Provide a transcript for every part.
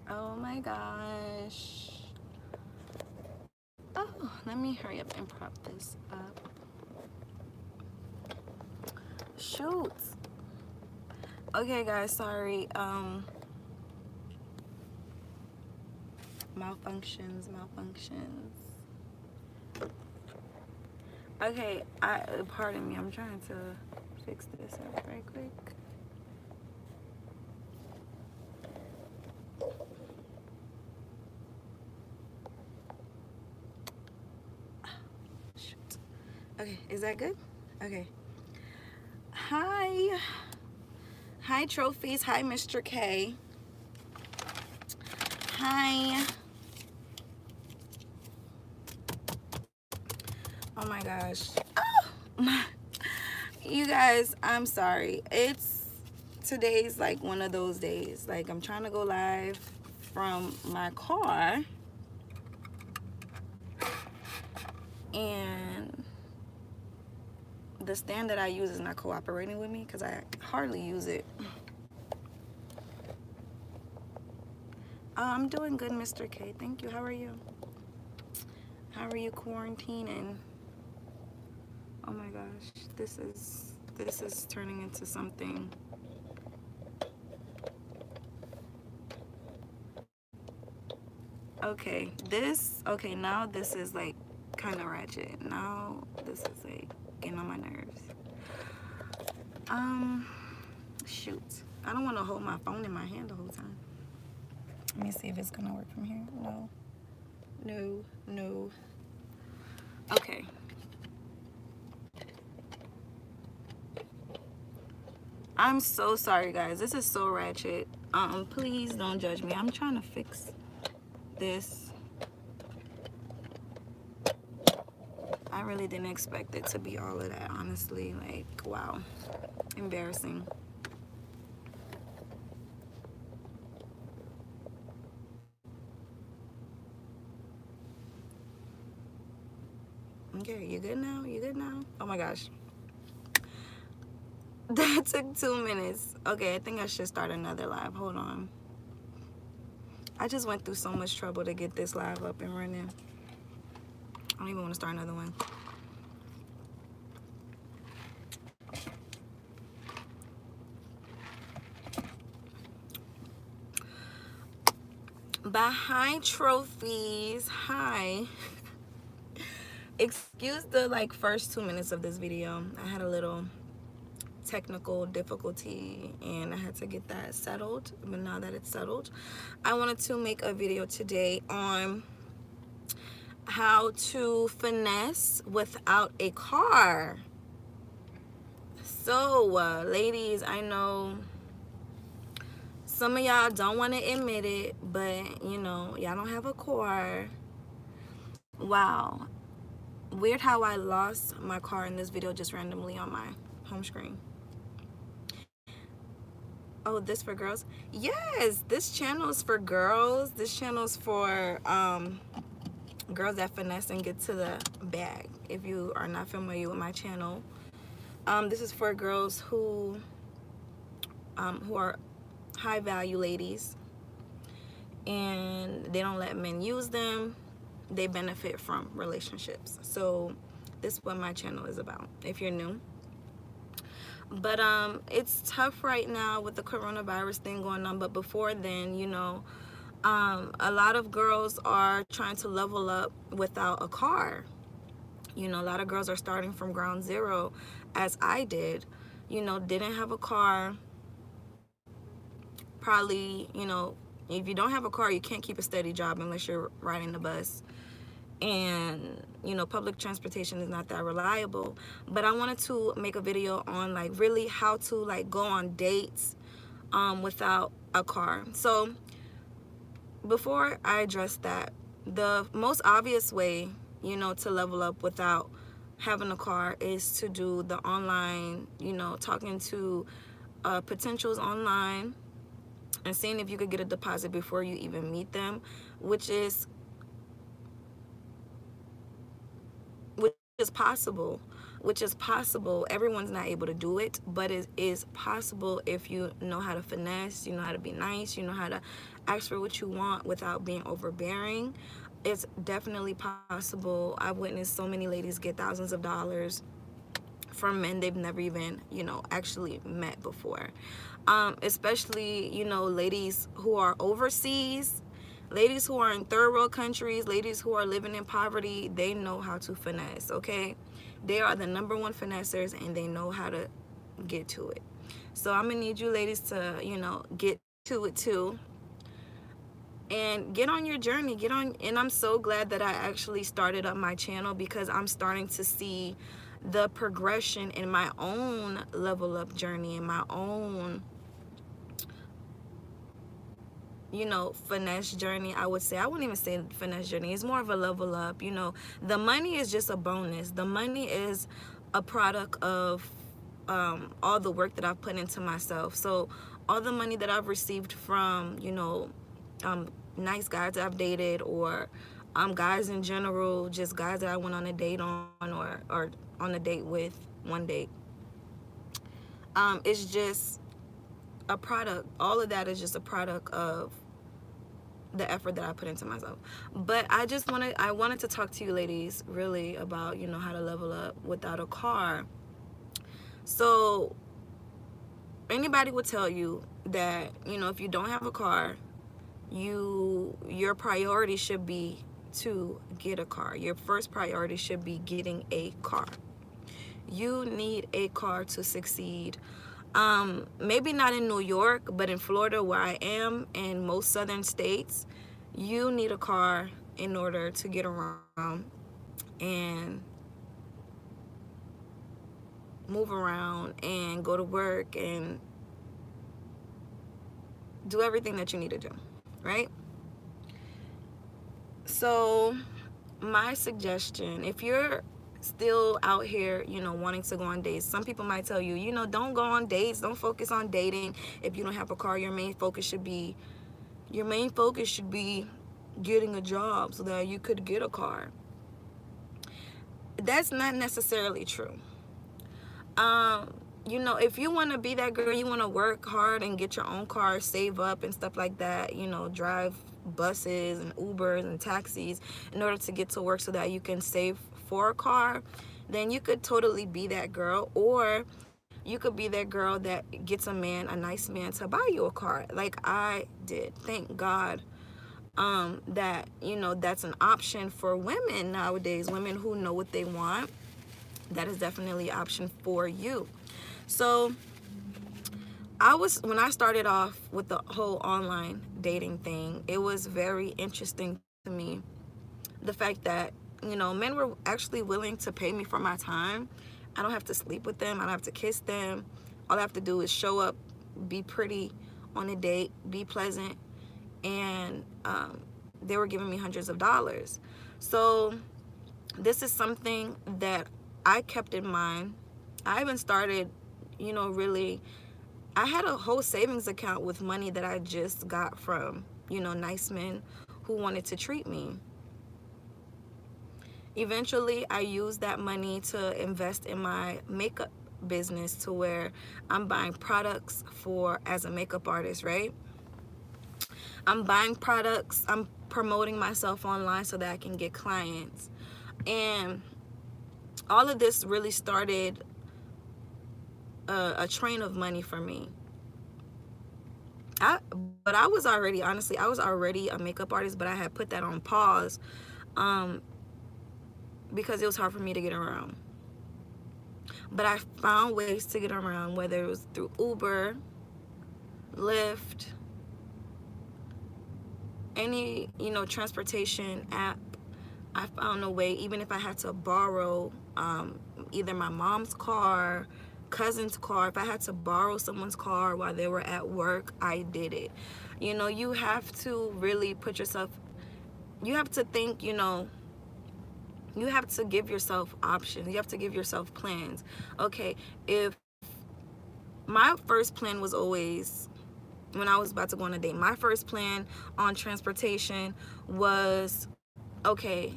Oh my gosh. Oh, let me hurry up and prop this up. Shoot. Okay, guys, sorry. Malfunctions. Okay, pardon me. I'm trying to fix this up right quick. Shoot. Okay, is that good? Okay. Hi. Hi, Trophies. Hi, Mr. K. Hi. Oh my gosh. Oh, you guys, I'm sorry. Today's like one of those days. Like, I'm trying to go live from my car, and the stand that I use is not cooperating with me because I hardly use it. I'm doing good, Mr. K. Thank you. How are you? How are you quarantining? Oh my gosh, this is turning into something. Okay, now this is like kind of ratchet. Now this is like getting on my nerves. Shoot. I don't want to hold my phone in my hand the whole time. Let me see if it's gonna work from here. No. Okay. I'm so sorry, guys. This is so ratchet. Please don't judge me. I'm trying to fix this. I really didn't expect it to be all of that, honestly. Like, wow. Embarrassing. Okay, you good now? Oh my gosh. That took 2 minutes. Okay, I think I should start another live. Hold on. I just went through so much trouble to get this live up and running. I don't even want to start another one. But hi, Trophies. Hi. Excuse the like first 2 minutes of this video. I had a little technical difficulty and I had to get that settled. But now that it's settled, I wanted to make a video today on how to finesse without a car. So ladies, I know some of y'all don't want to admit it, but you know, y'all don't have a car. Wow. Weird how I lost my car in this video just randomly on my home screen. Oh, this for girls? Yes, this channel is for girls. This channel is for girls that finesse and get to the bag. If you are not familiar with my channel, this is for girls who are high value ladies and they don't let men use them. They benefit from relationships. So this is what my channel is about if you're new. But it's tough right now with the coronavirus thing going on. But before then, you know, a lot of girls are trying to level up without a car. You know, a lot of girls are starting from ground zero, as I did. You know, didn't have a car. Probably, you know, if you don't have a car, you can't keep a steady job unless you're riding the bus. And you know, public transportation is not that reliable. But I wanted to make a video on like really how to like go on dates without a car. So before I address that, the most obvious way, you know, to level up without having a car is to do the online, you know, talking to potentials online and seeing if you could get a deposit before you even meet them, which is possible. which is possible. Everyone's not able to do it, but it is possible if you know how to finesse, you know how to be nice, you know how to ask for what you want without being overbearing. It's definitely possible. I've witnessed so many ladies get thousands of dollars from men they've never even, actually met before. Especially, ladies who are overseas, ladies who are in third world countries, ladies who are living in poverty, they know how to finesse, okay? They are the number one finessers, and they know how to get to it. So I'm gonna need you ladies to, get to it too, and get on your journey, and I'm so glad that I actually started up my channel, because I'm starting to see the progression in my own level up journey, in my own finesse journey. I would say, I wouldn't even say finesse journey, it's more of a level up. The money is just a bonus. The money is a product of all the work that I've put into myself. So all the money that I've received from nice guys that I've dated, or guys in general, just guys that I went on a date on, or on a date with, one date, it's just a product. All of that is just a product of the effort that I put into myself. But I wanted to talk to you ladies really about, how to level up without a car. So anybody would tell you that, if you don't have a car, your priority should be to get a car. Your first priority should be getting a car. You need a car to succeed. Maybe not in New York, but in Florida, where I am, and most southern states, you need a car in order to get around and move around and go to work and do everything that you need to do, right? So my suggestion, if you're still out here, wanting to go on dates, some people might tell you, don't go on dates, don't focus on dating if you don't have a car. Your main focus should be getting a job so that you could get a car. That's not necessarily true. If you want to be that girl, you want to work hard and get your own car, save up and stuff like that, drive buses and Ubers and taxis in order to get to work so that you can save for a car, then you could totally be that girl. Or you could be that girl that gets a nice man to buy you a car, like I did. Thank God that that's an option for women nowadays, women who know what they want. That is definitely an option for you. So when I started off with the whole online dating thing, it was very interesting to me, the fact that men were actually willing to pay me for my time. I don't have to sleep with them, I don't have to kiss them. All I have to do is show up, be pretty on a date, be pleasant, and they were giving me hundreds of dollars. So this is something that I kept in mind. I even started, really, I had a whole savings account with money that I just got from, nice men who wanted to treat me. Eventually, I used that money to invest in my makeup business, to where I'm buying products as a makeup artist, right? I'm buying products, I'm promoting myself online so that I can get clients. And all of this really started a train of money for me. But I was already a makeup artist, but I had put that on pause because it was hard for me to get around. But I found ways to get around, whether it was through Uber, Lyft, any transportation app. I found a way, even if I had to borrow either my mom's car, cousin's car, if I had to borrow someone's car while they were at work, I did it. You have to really put yourself, you have to think, you have to give yourself options, you have to give yourself plans. Okay, if my first plan was always, when I was about to go on a date, my first plan on transportation was, okay,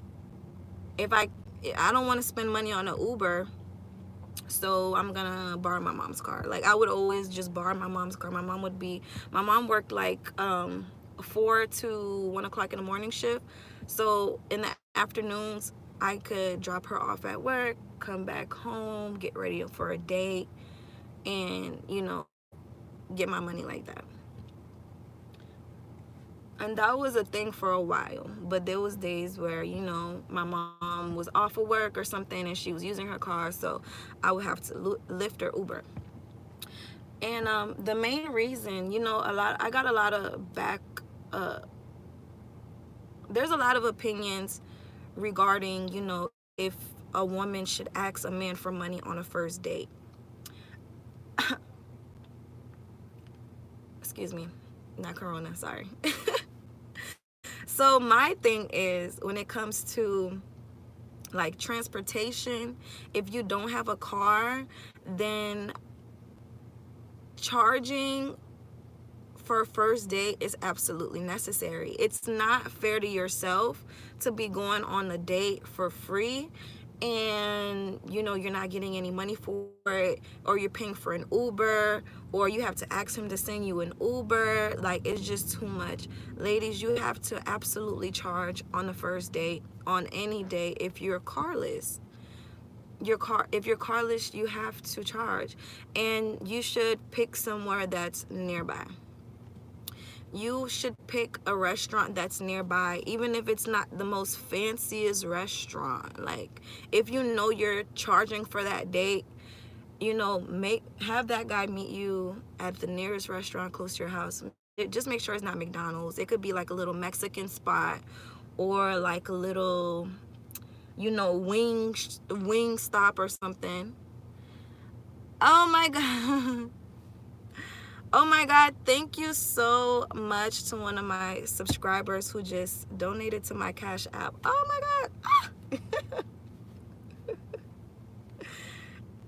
if I don't want to spend money on an Uber, So I'm gonna borrow my mom's car. Like, I would always just borrow my mom's car. My mom worked like 4 to 1 o'clock in the morning shift. So in the afternoons, I could drop her off at work, come back home, get ready for a date, and get my money like that. And that was a thing for a while, but there was days where my mom was off of work or something and she was using her car, so I would have to Lyft or Uber. And the main reason, I got a lot of uh there's a lot of opinions regarding if a woman should ask a man for money on a first date. Excuse me, not corona, sorry. So my thing is, when it comes to like transportation, if you don't have a car, then charging for a first date is absolutely necessary. It's not fair to yourself to be going on a date for free and you're not getting any money for it, or you're paying for an Uber, or you have to ask him to send you an Uber. Like, it's just too much. Ladies, you have to absolutely charge on the first date, on any day. If you're carless, if you're carless, you have to charge, and you should pick somewhere that's nearby. You should pick a restaurant that's nearby, even if it's not the most fanciest restaurant. Like, if you're charging for that date, have that guy meet you at the nearest restaurant close to your house. Just make sure it's not McDonald's. It could be like a little Mexican spot, or like a little wing stop or something. Oh my god. Oh my god, thank you so much to one of my subscribers who just donated to my Cash App. Oh my god.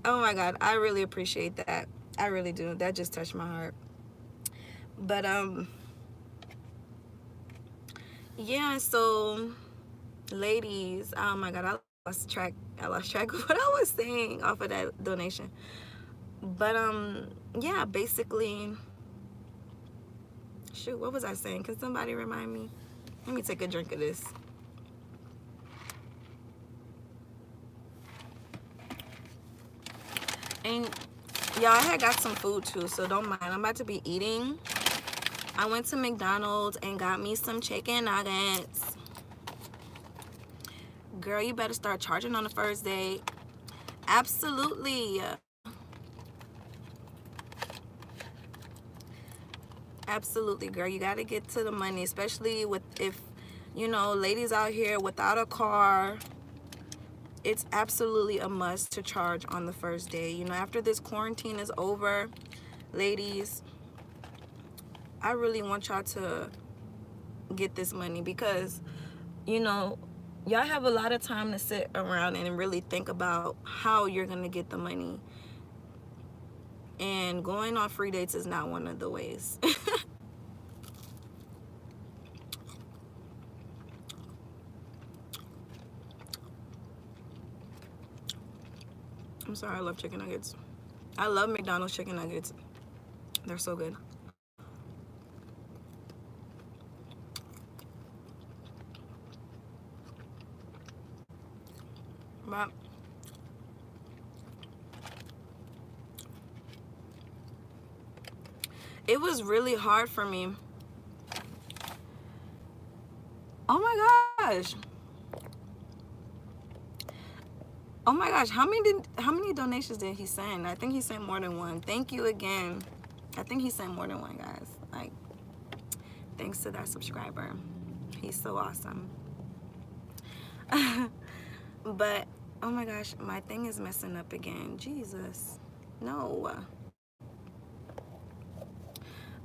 Oh my god, I really appreciate that. I really do. That just touched my heart. But yeah, so ladies, oh my god, I lost track of what I was saying off of that donation. But yeah, basically, shoot, what was I saying? Can somebody remind me? Let me take a drink of this. And y'all, I had got some food too, so don't mind. I'm about to be eating. I went to McDonald's and got me some chicken nuggets. Girl, you better start charging on the first date. Absolutely. Absolutely, girl. You got to get to the money, especially if ladies out here without a car. It's absolutely a must to charge on the first day. After this quarantine is over, ladies, I really want y'all to get this money, because y'all have a lot of time to sit around and really think about how you're going to get the money. And going on free dates is not one of the ways. I'm sorry, I love chicken nuggets. I love McDonald's chicken nuggets. They're so good. But it was really hard for me. Oh my gosh. Oh my gosh, how many donations did he send? I think he sent more than one. Thank you again. I think he sent more than one, guys. Like, thanks to that subscriber. He's so awesome. But oh my gosh, my thing is messing up again. Jesus. No.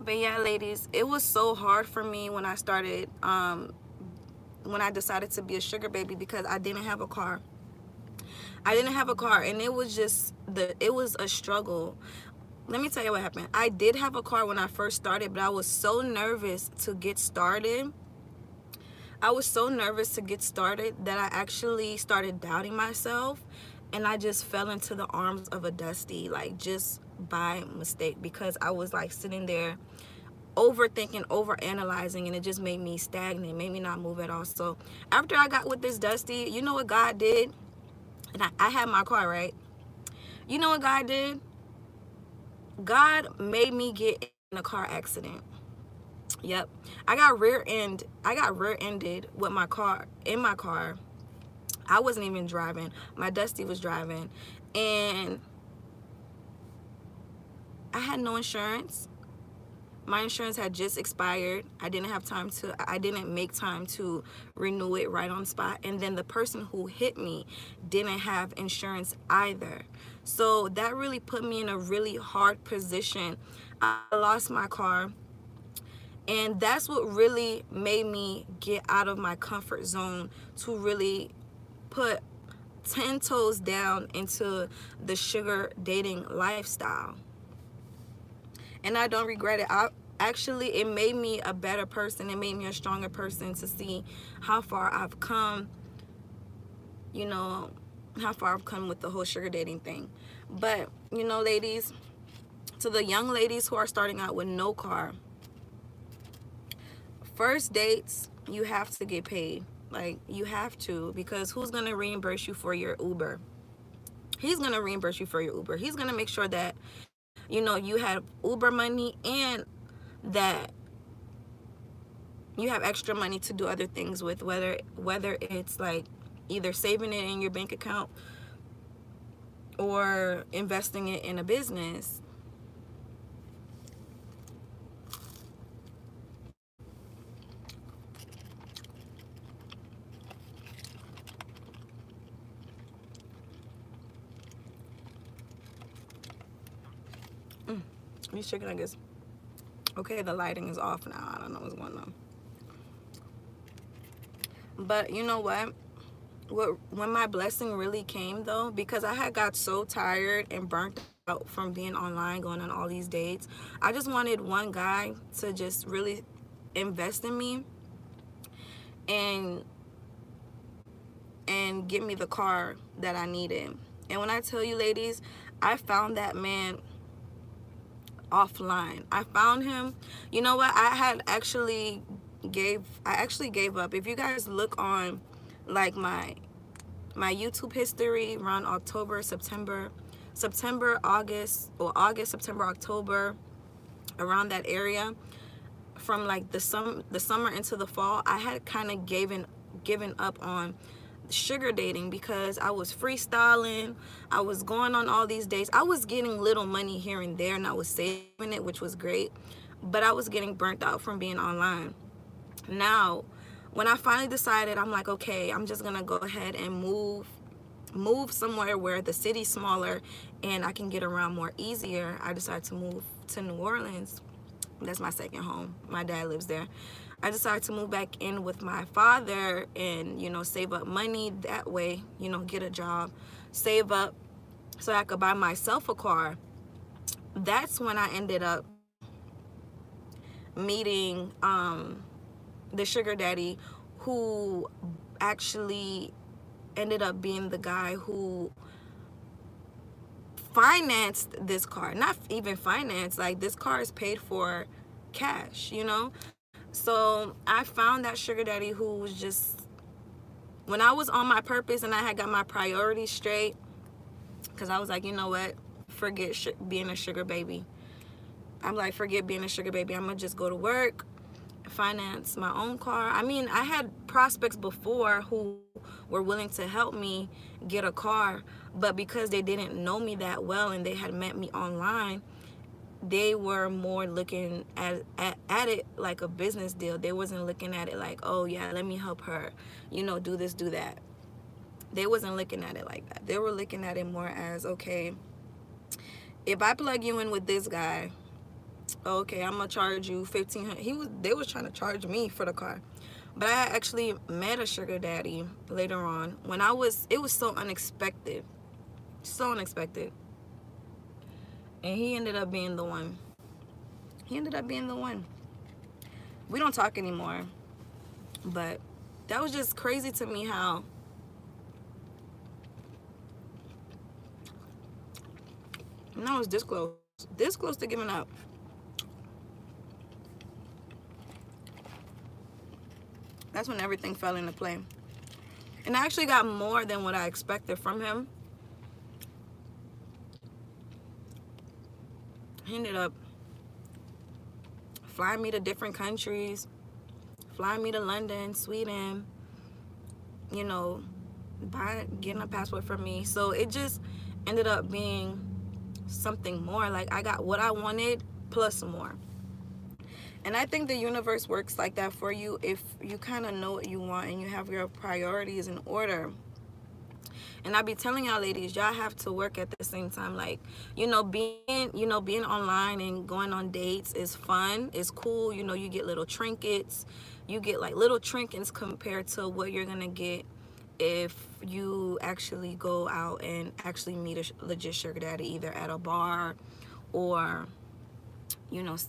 But yeah, ladies, it was so hard for me when I started when I decided to be a sugar baby, because I didn't have a car. And it was a struggle. Let me tell you what happened. I did have a car when I first started, but I was so nervous to get started. that I actually started doubting myself, and I just fell into the arms of a Dusty, like just by mistake, because I was like sitting there overthinking, overanalyzing, and it just made me stagnant, made me not move at all. So after I got with this Dusty, you know what God did? And I had my car, right? You know what God did? God made me get in a car accident. Yep. I got rear-ended with my car, in my car. I wasn't even driving. My Dusty was driving. And I had no insurance. My insurance had just expired. I didn't make time to renew it right on the spot. And then the person who hit me didn't have insurance either. So that really put me in a really hard position. I lost my car. And that's what really made me get out of my comfort zone to really put 10 toes down into the sugar dating lifestyle. And I don't regret it. Actually, it made me a better person. It made me a stronger person to see how far I've come, you know, how far I've come with the whole sugar dating thing. But, you know, ladies, to the young ladies who are starting out with no car, first dates, you have to get paid. Like, you have to, because who's going to reimburse you for your Uber? He's going to reimburse you for your Uber. He's going to make sure that, you know, you have Uber money and that you have extra money to do other things with, whether it's like either saving it in your bank account or investing it in a business. These chicken nuggets. Okay, the lighting is off now. I don't know what's going on. But you know what? When my blessing really came, though, because I had got so tired and burnt out from being online, going on all these dates, I just wanted one guy to just really invest in me and give me the car that I needed. And when I tell you, ladies, I found that man offline. I found him. You know what? I actually gave up. If you guys look on like my YouTube history around September, August, September, October, around that area, from like the summer into the fall, I had kind of given up on sugar dating because I was freestyling. I was going on all these dates. I was getting little money here and there, and I was saving it, which was great, but I was getting burnt out from being online. Now, when I finally decided, I'm like, okay, I'm just gonna go ahead and move somewhere where the city's smaller and I can get around more easier. I decided to move to New Orleans. That's my second home. My dad lives there. I decided to move back in with my father and, you know, save up money that way, you know, get a job, save up so I could buy myself a car. That's when I ended up meeting the sugar daddy, who actually ended up being the guy who financed this car. Not even financed, like this car is paid for cash, you know. So I found that sugar daddy who was just, when I was on my purpose and I had got my priorities straight, because I was like, you know what, forget being a sugar baby. I'm like, forget being a sugar baby. I'm gonna just go to work, finance my own car. I mean, I had prospects before who were willing to help me get a car, but because they didn't know me that well and they had met me online, they were more looking at it like a business deal. They wasn't looking at it like, oh yeah, let me help her, you know, do this, do that. They wasn't looking at it like that. They were looking at it more as, okay, if I plug you in with this guy, okay, I'm gonna charge you $1,500. They was trying to charge me for the car. But I actually met a sugar daddy later on when it was so unexpected. So unexpected. And he ended up being the one. He ended up being the one. We don't talk anymore. But that was just crazy to me how And I was this close to giving up. That's when everything fell into play. And I actually got more than what I expected from him. He ended up flying me to different countries, flying me to London, Sweden, you know, getting a passport for me. So it just ended up being something more. Like, I got what I wanted plus more. And I think the universe works like that for you if you kind of know what you want and you have your priorities in order. And I be telling y'all ladies, y'all have to work at the same time. Like, being online and going on dates is fun. It's cool. You get little trinkets. You get like little trinkets compared to what you're going to get if you actually go out and actually meet a legit sugar daddy, either at a bar or,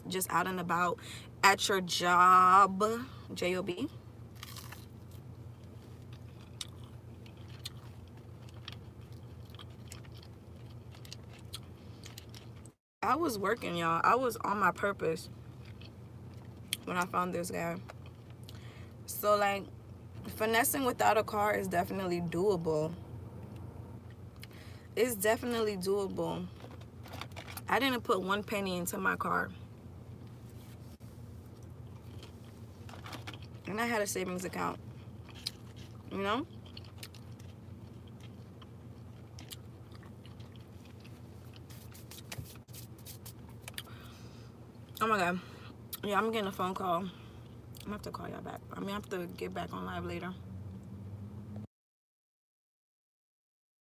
just out and about at your job, J-O-B. I was working, y'all. I was on my purpose when I found this guy. So, like, finessing without a car is definitely doable. It's definitely doable. I didn't put one penny into my car. And I had a savings account. You know? Oh my God. Yeah, I'm getting a phone call. I'm gonna have to call y'all back. I have to get back on live later.